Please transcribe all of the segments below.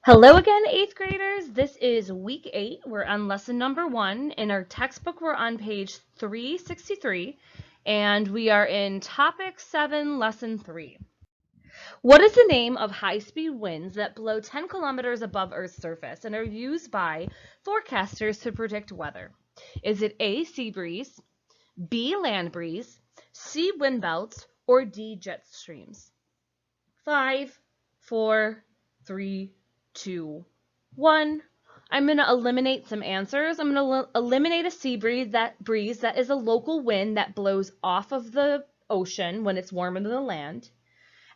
Hello again, eighth graders. This is week 8. We're on lesson number 1. In our textbook, we're on page 363, and we are in topic 7, lesson 3. What is the name of high-speed winds that blow 10 kilometers above Earth's surface and are used by forecasters to predict weather? Is it A, sea breeze, B, land breeze, C, wind belts, or D, jet streams? 5, 4, 3, 2, 1. I'm going to eliminate some answers. I'm going to eliminate a sea breeze that is a local wind that blows off of the ocean when it's warmer than the land.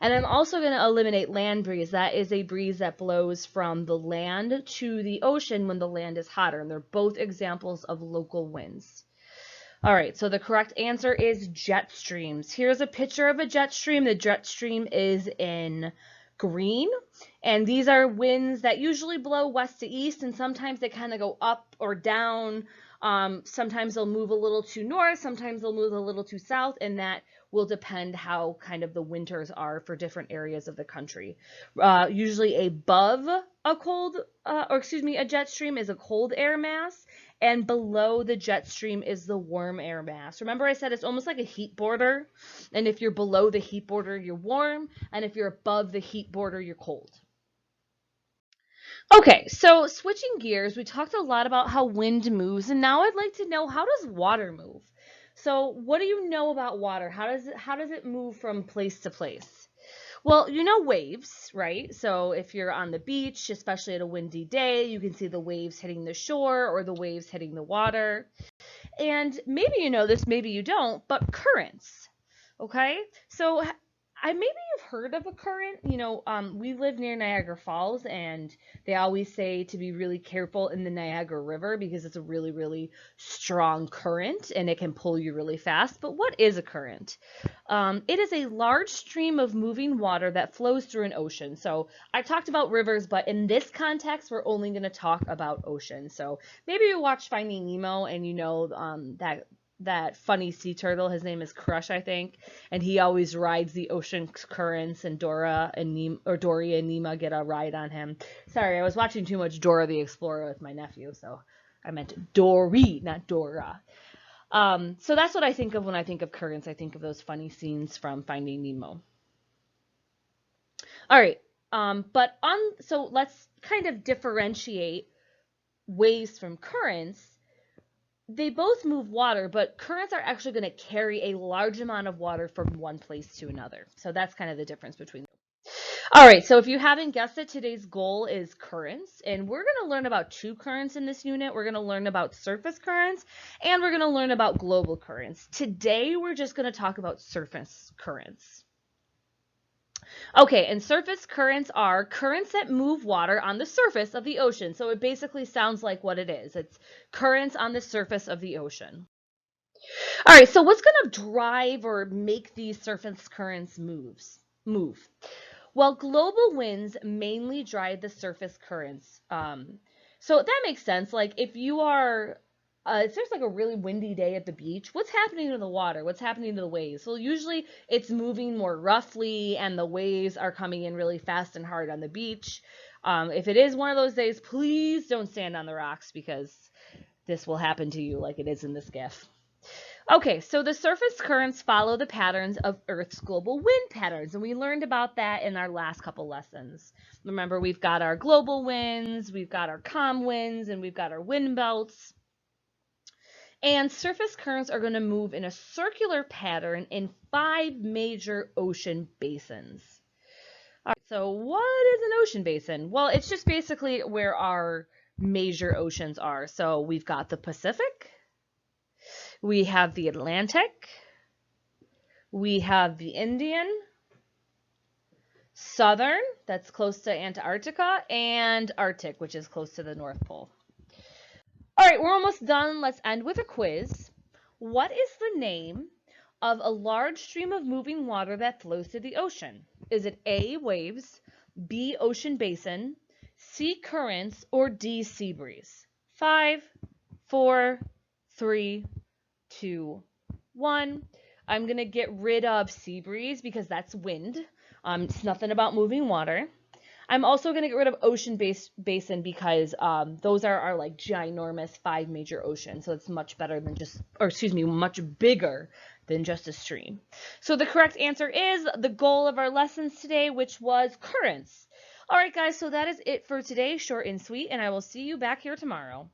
And I'm also going to eliminate land breeze. That is a breeze that blows from the land to the ocean when the land is hotter. And they're both examples of local winds. All right, so the correct answer is jet streams. Here's a picture of a jet stream. The jet stream is in green, and these are winds that usually blow west to east, and sometimes they kind of go up or down. Sometimes they'll move a little to north, sometimes they'll move a little to south, and that will depend how kind of the winters are for different areas of the country. Usually above a jet stream is a cold air mass, and below the jet stream is the warm air mass. Remember I said it's almost like a heat border, and if you're below the heat border, you're warm, and if you're above the heat border, you're cold. Okay, so switching gears, we talked a lot about how wind moves, and now I'd like to know, how does water move? So what do you know about water? How does it move from place to place? Well, you know waves, right? So if you're on the beach, especially at a windy day, you can see the waves hitting the shore or the waves hitting the water. And maybe you know this, maybe you don't, but currents. Okay? So maybe you've heard of a current. We live near Niagara Falls, and they always say to be really careful in the Niagara River because it's a really, really strong current and it can pull you really fast. But what is a current? It is a large stream of moving water that flows through an ocean. So I talked about rivers, but in this context, we're only going to talk about oceans. So maybe you watched Finding Nemo and you know that funny sea turtle. His name is Crush, I think, and he always rides the ocean currents, and Dory and Nemo get a ride on him. Sorry, I was watching too much Dora the Explorer with my nephew, so I meant Dory, not Dora. So that's what I think of when I think of currents. I think of those funny scenes from Finding Nemo. All right. So let's kind of differentiate waves from currents. They both move water, but currents are actually going to carry a large amount of water from one place to another. So that's kind of the difference between them. All right, so if you haven't guessed it, today's goal is currents, and we're going to learn about two currents in this unit. We're going to learn about surface currents, and we're going to learn about global currents. Today, we're just going to talk about surface currents. Okay, and surface currents are currents that move water on the surface of the ocean. So it basically sounds like what it is. It's currents on the surface of the ocean. All right, so what's going to drive or make these surface currents move? Well, global winds mainly drive the surface currents. So that makes sense. Like if there's like a really windy day at the beach, what's happening to the water? What's happening to the waves? Well, usually it's moving more roughly and the waves are coming in really fast and hard on the beach. If it is one of those days, please don't stand on the rocks because this will happen to you like it is in this GIF. Okay, so the surface currents follow the patterns of Earth's global wind patterns, and we learned about that in our last couple lessons. Remember, we've got our global winds, we've got our calm winds, and we've got our wind belts. And surface currents are going to move in a circular pattern in 5 major ocean basins. All right, so what is an ocean basin? Well, it's just basically where our major oceans are. So we've got the Pacific, we have the Atlantic, we have the Indian, Southern, that's close to Antarctica, and Arctic, which is close to the North Pole. All right, we're almost done. Let's end with a quiz. What is the name of a large stream of moving water that flows through the ocean? Is it A, waves, B, ocean basin, C, currents, or D, sea breeze? 5, 4, 3, 2, 1. I'm going to get rid of sea breeze because that's wind. It's nothing about moving water. I'm also going to get rid of basin because those are our like ginormous 5 major oceans. So it's much better than just, or excuse me, much bigger than just a stream. So the correct answer is the goal of our lessons today, which was currents. All right, guys, so that is it for today, short and sweet, and I will see you back here tomorrow.